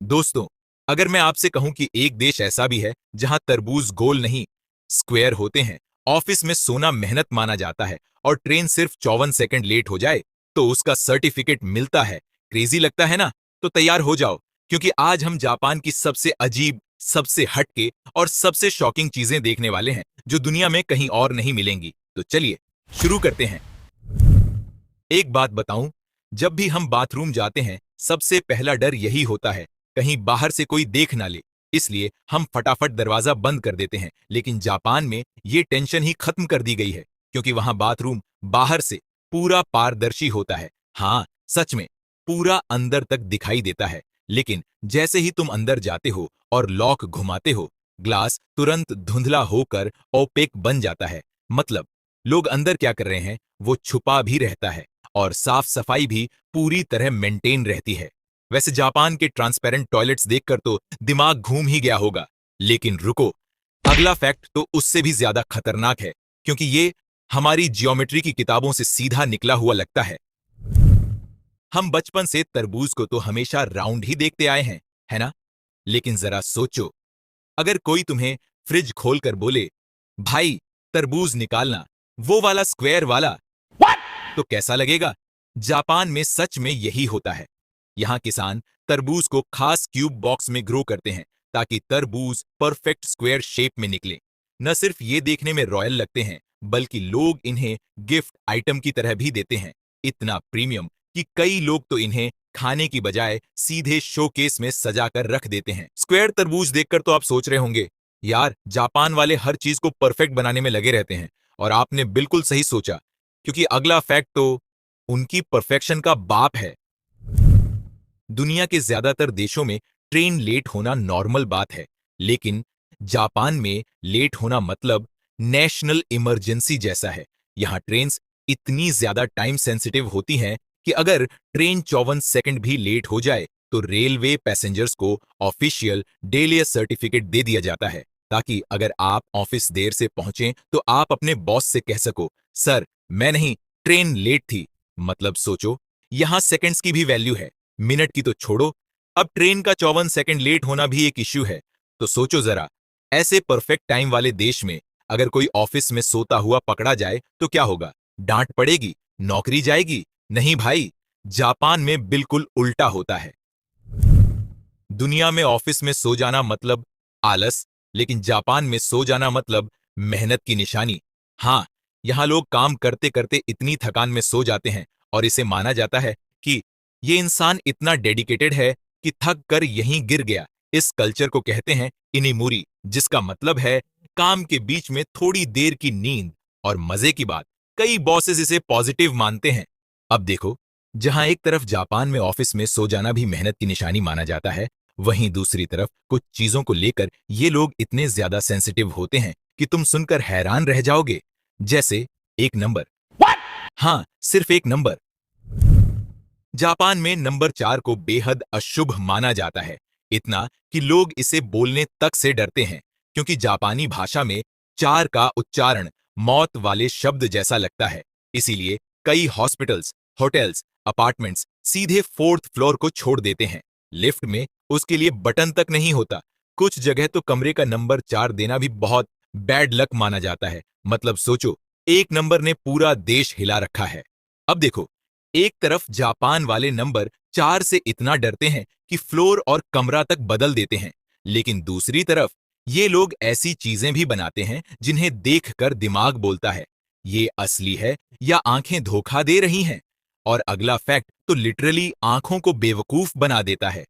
दोस्तों, अगर मैं आपसे कहूं कि एक देश ऐसा भी है जहां तरबूज गोल नहीं, स्क्वायर होते हैं, ऑफिस में सोना मेहनत माना जाता है और ट्रेन सिर्फ 54 सेकंड लेट हो जाए तो उसका सर्टिफिकेट मिलता है। क्रेजी लगता है ना? तो तैयार हो जाओ, क्योंकि आज हम जापान की सबसे अजीब, सबसे हटके और सबसे शॉकिंग चीजें देखने वाले हैं जो दुनिया में कहीं और नहीं मिलेंगी। तो चलिए शुरू करते हैं। एक बात बताऊं, जब भी हम बाथरूम जाते हैं सबसे पहला डर यही होता है, कहीं बाहर से कोई देख ना ले। इसलिए हम फटाफट दरवाजा बंद कर देते हैं। लेकिन जापान में ये टेंशन ही खत्म कर दी गई है, क्योंकि वहां बाथरूम बाहर से पूरा पारदर्शी होता है। हाँ, सच में, पूरा अंदर तक दिखाई देता है। लेकिन जैसे ही तुम अंदर जाते हो और लॉक घुमाते हो, ग्लास तुरंत धुंधला होकर ओपेक बन जाता है। मतलब लोग अंदर क्या कर रहे हैं वो छुपा भी रहता है और साफ सफाई भी पूरी तरह मेंटेन रहती है। वैसे जापान के ट्रांसपेरेंट टॉयलेट्स देखकर तो दिमाग घूम ही गया होगा। लेकिन रुको, अगला फैक्ट तो उससे भी ज्यादा खतरनाक है, क्योंकि ये हमारी जियोमेट्री की किताबों से सीधा निकला हुआ लगता है। हम बचपन से तरबूज को तो हमेशा राउंड ही देखते आए हैं, है ना? लेकिन जरा सोचो, अगर कोई तुम्हें फ्रिज खोलकर बोले, भाई तरबूज निकालना, वो वाला स्क्वायर वाला, तो कैसा लगेगा? जापान में सच में यही होता है। यहाँ किसान तरबूज को खास क्यूब बॉक्स में ग्रो करते हैं ताकि तरबूज परफेक्ट स्क्वायर शेप में निकले। न सिर्फ ये देखने में रॉयल लगते हैं, बल्कि लोग इन्हें गिफ्ट आइटम की तरह भी देते हैं। इतना प्रीमियम कि कई लोग तो इन्हें खाने की बजाय सीधे शोकेस में सजा कर रख देते हैं। स्क्वायर तरबूज देखकर तो आप सोच रहे होंगे, यार जापान वाले हर चीज को परफेक्ट बनाने में लगे रहते हैं। और आपने बिल्कुल सही सोचा, क्योंकि अगला फैक्ट तो उनकी परफेक्शन का बाप है। दुनिया के ज्यादातर देशों में ट्रेन लेट होना नॉर्मल बात है, लेकिन जापान में लेट होना मतलब नेशनल इमरजेंसी जैसा है। यहां ट्रेन्स इतनी ज्यादा टाइम सेंसिटिव होती हैं कि अगर ट्रेन 54 सेकंड भी लेट हो जाए तो रेलवे पैसेंजर्स को ऑफिशियल डेलियस सर्टिफिकेट दे दिया जाता है, ताकि अगर आप ऑफिस देर से पहुंचे तो आप अपने बॉस से कह सको, सर मैं नहीं, ट्रेन लेट थी। मतलब सोचो, यहां सेकंड्स की भी वैल्यू है, मिनट की तो छोड़ो। अब ट्रेन का 54 सेकंड लेट होना भी एक इश्यू है। तो सोचो जरा, ऐसे परफेक्ट टाइम वाले देश में अगर कोई ऑफिस में सोता हुआ पकड़ा जाए तो क्या होगा? डांट पड़ेगी? नौकरी जाएगी? नहीं भाई, जापान में बिल्कुल उल्टा होता है। दुनिया में ऑफिस में सो जाना मतलब आलस, लेकिन जापान में सो जाना मतलब मेहनत की निशानी। हाँ, यहां लोग काम करते करते इतनी थकान में सो जाते हैं और इसे माना जाता है कि ये इंसान इतना डेडिकेटेड है कि थक कर यहीं गिर गया। इस कल्चर को कहते हैं इनिमुरी, जिसका मतलब है काम के बीच में थोड़ी देर की नींद। और मजे की बात, कई बॉसेस इसे पॉजिटिव मानते हैं। अब देखो, जहां एक तरफ जापान में ऑफिस में सो जाना भी मेहनत की निशानी माना जाता है, वहीं दूसरी तरफ कुछ चीजों को लेकर ये लोग इतने ज्यादा सेंसिटिव होते हैं कि तुम सुनकर हैरान रह जाओगे। जैसे एक नंबर। हाँ, सिर्फ एक नंबर। जापान में नंबर 4 को बेहद अशुभ माना जाता है, इतना कि लोग इसे बोलने तक से डरते हैं, क्योंकि जापानी भाषा में 4 का उच्चारण मौत वाले शब्द जैसा लगता है। इसीलिए कई हॉस्पिटल्स, होटल्स, अपार्टमेंट्स सीधे 4th फ्लोर को छोड़ देते हैं। लिफ्ट में उसके लिए बटन तक नहीं होता। कुछ जगह तो कमरे का नंबर 4 देना भी बहुत बैड लक माना जाता है। मतलब सोचो, एक नंबर ने पूरा देश हिला रखा है। अब देखो, एक तरफ जापान वाले नंबर 4 से इतना डरते हैं कि फ्लोर और कमरा तक बदल देते हैं, लेकिन दूसरी तरफ ये लोग ऐसी चीजें भी बनाते हैं जिन्हें देखकर दिमाग बोलता है, ये असली है या आंखें धोखा दे रही हैं। और अगला फैक्ट तो लिटरली आंखों को बेवकूफ बना देता है।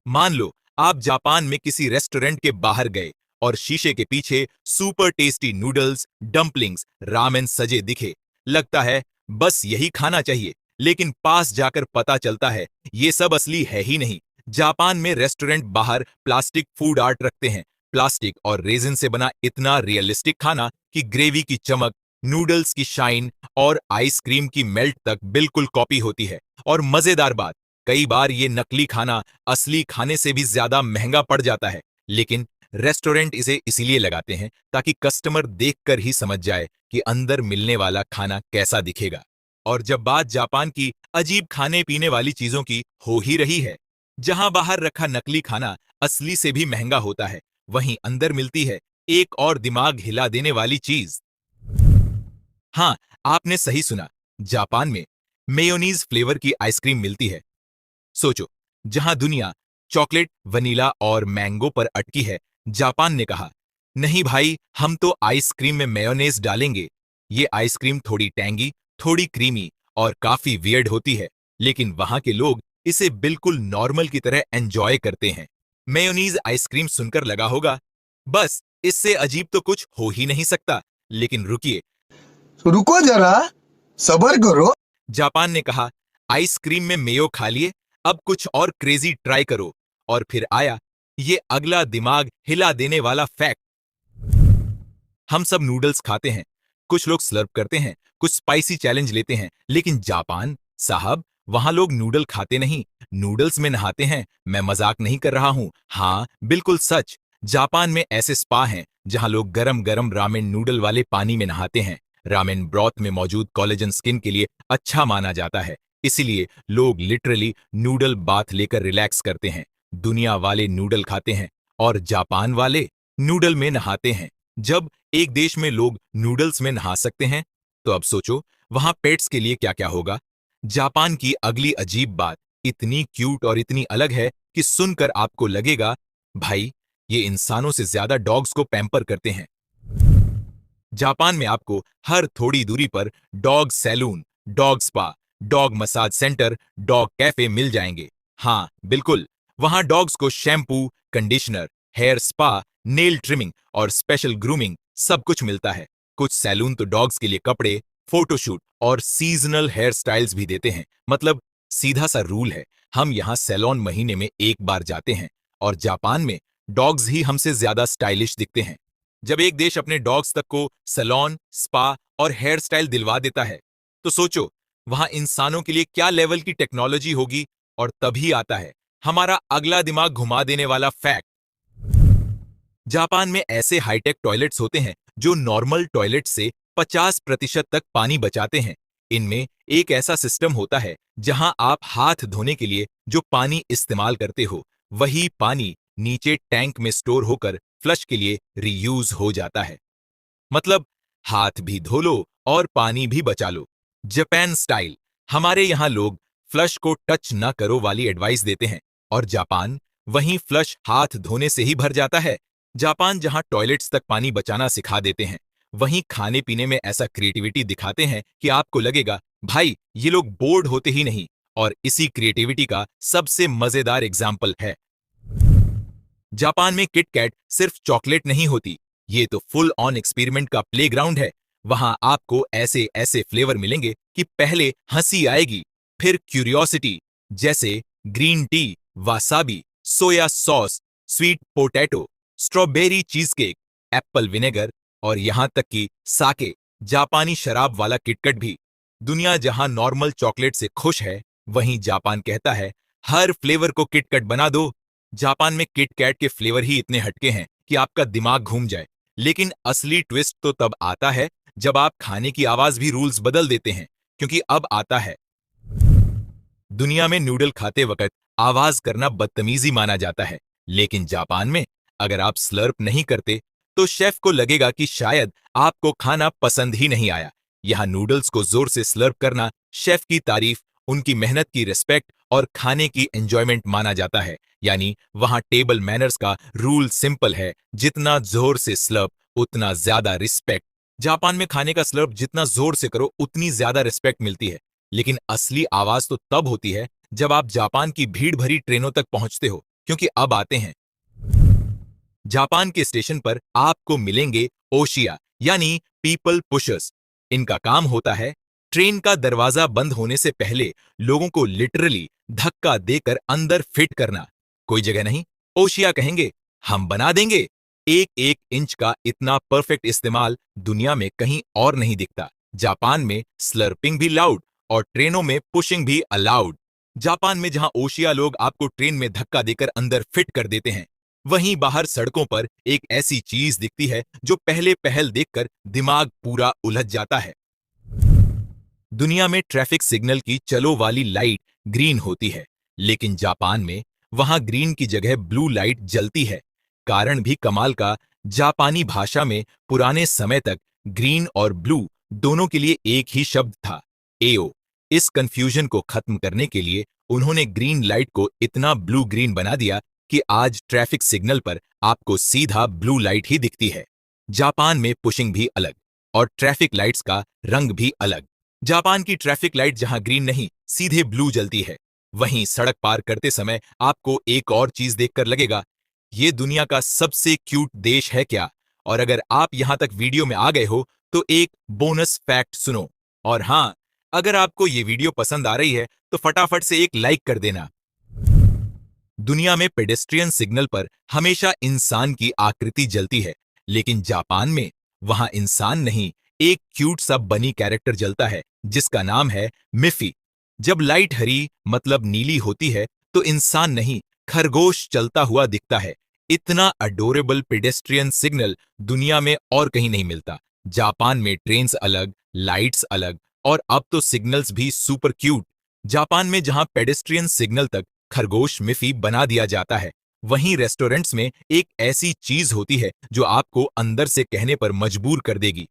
मान लो आप जापान में किसी रेस्टोरेंट के बाहर गए और शीशे के पीछे super tasty noodles, dumplings, ramen सजे दिखे। लगता है बस यही खाना चाहिए, लेकिन पास जाकर पता चलता है ये सब असली है ही नहीं। जापान में रेस्टोरेंट बाहर प्लास्टिक फूड आर्ट रखते हैं। प्लास्टिक और रेजिन से बना इतना रियलिस्टिक खाना कि ग्रेवी की चमक, नूडल्स की शाइन और आइसक्रीम की मेल्ट तक बिल्कुल कॉपी होती है। और मजेदार बात, कई बार ये नकली खाना असली खाने से भी ज्यादा महंगा पड़ जाता है, लेकिन रेस्टोरेंट इसे इसीलिए लगाते हैं ताकि कस्टमर देखकर ही समझ जाए कि अंदर मिलने वाला खाना कैसा दिखेगा। और जब बात जापान की अजीब खाने पीने वाली चीजों की हो ही रही है, जहां बाहर रखा नकली खाना असली से भी महंगा होता है, वहीं अंदर मिलती है एक और दिमाग हिला देने वाली चीज। हाँ, आपने सही सुना। जापान में मेयोनीज फ्लेवर की आइसक्रीम मिलती है। सोचो, जहां दुनिया चॉकलेट, वनीला और मैंगो पर अटकी है, जापान ने कहा, नहीं भाई, हम तो आइसक्रीम में मेयोनेज डालेंगे। ये आइसक्रीम थोड़ी टैंगी, थोड़ी क्रीमी और काफी वियर्ड होती है, लेकिन वहां के लोग इसे बिल्कुल नॉर्मल की तरह एंजॉय करते हैं। मेयोनीज आइसक्रीम सुनकर लगा होगा, बस इससे अजीब तो कुछ हो ही नहीं सकता। लेकिन रुकिए, रुको जरा, सबर करो। जापान ने कहा, आइसक्रीम में मेयो खा लिए, अब कुछ और क्रेजी ट्राई करो। और फिर आया ये अगला दिमाग हिला देने वाला फैक्ट। हम सब नूडल्स खाते हैं, कुछ लोग स्लर्प करते हैं, कुछ स्पाइसी चैलेंज लेते हैं, लेकिन जापान साहब, वहां लोग नूडल खाते नहीं, नूडल्स में नहाते हैं। मैं मजाक नहीं कर रहा हूं, हाँ बिल्कुल सच। जापान में ऐसे स्पा हैं जहां लोग गरम गरम रामेन नूडल वाले पानी में नहाते हैं। रामेन ब्रॉथ में मौजूद कोलेजन स्किन के लिए अच्छा माना जाता है, इसीलिए लोग लिटरली नूडल बाथ लेकर रिलैक्स करते हैं। दुनिया वाले नूडल खाते हैं और जापान वाले नूडल में नहाते हैं। जब एक देश में लोग नूडल्स में नहा सकते हैं, तो अब सोचो वहां पेट्स के लिए क्या क्या होगा। जापान की अगली अजीब बात इतनी क्यूट और इतनी अलग है कि सुनकर आपको लगेगा, भाई ये इंसानों से ज्यादा डॉग्स को पैम्पर करते हैं। जापान में आपको हर थोड़ी दूरी पर dog salon, dog spa, dog massage centre, dog cafe मिल जाएंगे। हाँ बिल्कुल, वहां डॉग्स को shampoo, conditioner, hair spa, nail trimming और स्पेशल ग्रूमिंग सब कुछ मिलता है। कुछ सैलून तो डॉग्स के लिए कपड़े, फोटोशूट और सीजनल हेयर स्टाइल्स भी देते हैं। मतलब सीधा सा रूल है, हम यहाँ सैलून महीने में एक बार जाते हैं और जापान में डॉग्स ही हमसे ज्यादा स्टाइलिश दिखते हैं। जब एक देश अपने डॉग्स तक को सैलून, स्पा और हेयर स्टाइल दिलवा देता है, तो सोचो वहां इंसानों के लिए क्या लेवल की टेक्नोलॉजी होगी। और तभी आता है हमारा अगला दिमाग घुमा देने वाला फैक्ट। जापान में ऐसे हाईटेक टॉयलेट्स होते हैं जो नॉर्मल टॉयलेट से 50% तक पानी बचाते हैं। इनमें एक ऐसा सिस्टम होता है जहां आप हाथ धोने के लिए जो पानी इस्तेमाल करते हो, वही पानी नीचे टैंक में स्टोर होकर फ्लश के लिए रीयूज हो जाता है। मतलब हाथ भी धो लो और पानी भी बचा लो। Japan style. हमारे यहां लोग फ्लश को टच ना करो वाली एडवाइस देते हैं, और जापान वहीं फ्लश हाथ धोने से ही भर जाता है। जापान जहां टॉयलेट्स तक पानी बचाना सिखा देते हैं, वहीं खाने पीने में ऐसा क्रिएटिविटी दिखाते हैं कि आपको लगेगा, भाई ये लोग बोर्ड होते ही नहीं। और इसी क्रिएटिविटी का सबसे मजेदार एग्जाम्पल है, जापान में किट कैट सिर्फ चॉकलेट नहीं होती, ये तो फुल ऑन एक्सपेरिमेंट का प्लेग्राउंड है। वहां आपको ऐसे ऐसे फ्लेवर मिलेंगे कि पहले हंसी आएगी, फिर क्यूरियोसिटी, जैसे green tea, wasabi, soya sauce, sweet potato, strawberry cheese cake, Apple vinegar और यहां तक कि साके, जापानी शराब वाला किटकट भी। दुनिया जहां नॉर्मल चॉकलेट से खुश है, वहीं जापान कहता है हर फ्लेवर को किटकट बना दो। जापान में किट कैट के फ्लेवर ही इतने हटके हैं कि आपका दिमाग घूम जाए। लेकिन असली ट्विस्ट तो तब आता है जब आप खाने की आवाज भी रूल्स बदल देते हैं, क्योंकि अब आता है, दुनिया में नूडल खाते वक्त आवाज करना बदतमीजी माना जाता है, लेकिन जापान में अगर आप स्लर्प नहीं करते तो शेफ को लगेगा कि शायद आपको खाना पसंद ही नहीं आया। यहां नूडल्स को जोर से स्लर्प करना शेफ की तारीफ, उनकी मेहनत की रिस्पेक्ट और खाने की एंजॉयमेंट माना जाता है। यानी वहां टेबल मैनर्स का रूल सिंपल है, जितना जोर से स्लर्प उतना ज्यादा रिस्पेक्ट। जापान में खाने का स्लर्प जितना जोर से करो उतनी ज्यादा रिस्पेक्ट मिलती है। लेकिन असली आवाज तो तब होती है जब आप जापान की भीड़ भरी ट्रेनों तक पहुंचते हो, क्योंकि अब आते हैं, जापान के स्टेशन पर आपको मिलेंगे ओशिया, यानी पीपल पुशर्स। इनका काम होता है ट्रेन का दरवाजा बंद होने से पहले लोगों को लिटरली धक्का देकर अंदर फिट करना। कोई जगह नहीं, ओशिया कहेंगे हम बना देंगे। एक एक इंच का इतना परफेक्ट इस्तेमाल दुनिया में कहीं और नहीं दिखता। जापान में स्लर्पिंग भी लाउड और ट्रेनों में पुशिंग भी अलाउड। जापान में जहां ओशिया लोग आपको ट्रेन में धक्का देकर अंदर फिट कर देते हैं, वहीं बाहर सड़कों पर एक ऐसी चीज दिखती है जो पहले पहल देखकर दिमाग पूरा उलझ जाता है। दुनिया में ट्रैफिक सिग्नल की चलो वाली लाइट ग्रीन होती है, लेकिन जापान में वहां ग्रीन की जगह ब्लू लाइट जलती है। कारण भी कमाल का, जापानी भाषा में पुराने समय तक ग्रीन और ब्लू दोनों के लिए एक ही शब्द था, एओ। इस कंफ्यूजन को खत्म करने के लिए उन्होंने ग्रीन लाइट को इतना ब्लू ग्रीन बना दिया कि आज ट्रैफिक सिग्नल पर आपको सीधा ब्लू लाइट ही दिखती है। जापान में पुशिंग भी अलग और ट्रैफिक लाइट्स का रंग भी अलग। जापान की ट्रैफिक लाइट जहां ग्रीन नहीं सीधे ब्लू जलती है, वहीं सड़क पार करते समय आपको एक और चीज देखकर लगेगा, ये दुनिया का सबसे क्यूट देश है क्या। और अगर आप यहां तक वीडियो में आ गए हो तो एक बोनस फैक्ट सुनो। और हां, अगर आपको ये वीडियो पसंद आ रही है तो फटाफट से एक लाइक कर देना। दुनिया में पेडेस्ट्रियन सिग्नल पर हमेशा इंसान की आकृति जलती है, लेकिन जापान में वहां इंसान नहीं, एक क्यूट सा बनी कैरेक्टर जलता है जिसका नाम है मिफी। जब लाइट हरी मतलब नीली होती है तो इंसान नहीं, खरगोश चलता हुआ दिखता है। इतना अडोरेबल पेडेस्ट्रियन सिग्नल दुनिया में और कहीं नहीं मिलता। जापान में ट्रेन्स अलग, लाइट्स अलग और अब तो सिग्नल्स भी सुपर क्यूट। जापान में जहां पेडेस्ट्रियन सिग्नल तक खरगोश मिफी बना दिया जाता है, वहीं रेस्टोरेंट्स में एक ऐसी चीज होती है जो आपको अंदर से कहने पर मजबूर कर देगी,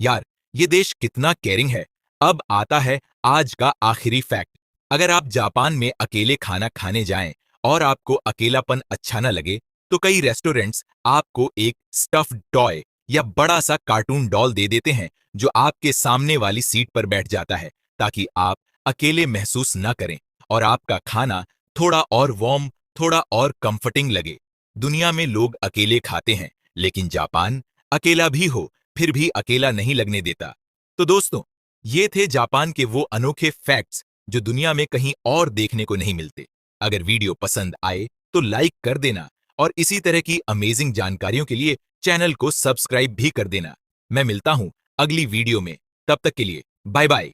यार ये देश कितना केयरिंग है। अब आता है आज का आखिरी फैक्ट। अगर आप जापान में अकेले खाना खाने जाएं और आपको अकेलापन अच्छा न लगे, तो कई रेस्टोरेंट्स आपको एक स्टफ्ड टॉय या बड़ा सा कार्टून डॉल दे देते हैं जो आपके सामने वाली सीट पर बैठ जाता है, ताकि आप अकेले महसूस न करें और आपका खाना थोड़ा और वार्म, थोड़ा और कंफर्टिंग लगे। दुनिया में लोग अकेले खाते हैं, लेकिन जापान अकेला भी हो फिर भी अकेला नहीं लगने देता। तो दोस्तों, ये थे जापान के वो अनोखे फैक्ट्स जो दुनिया में कहीं और देखने को नहीं मिलते। अगर वीडियो पसंद आए तो लाइक कर देना और इसी तरह की अमेजिंग जानकारियों के लिए चैनल को सब्सक्राइब भी कर देना। मैं मिलता हूं अगली वीडियो में, तब तक के लिए बाय बाय।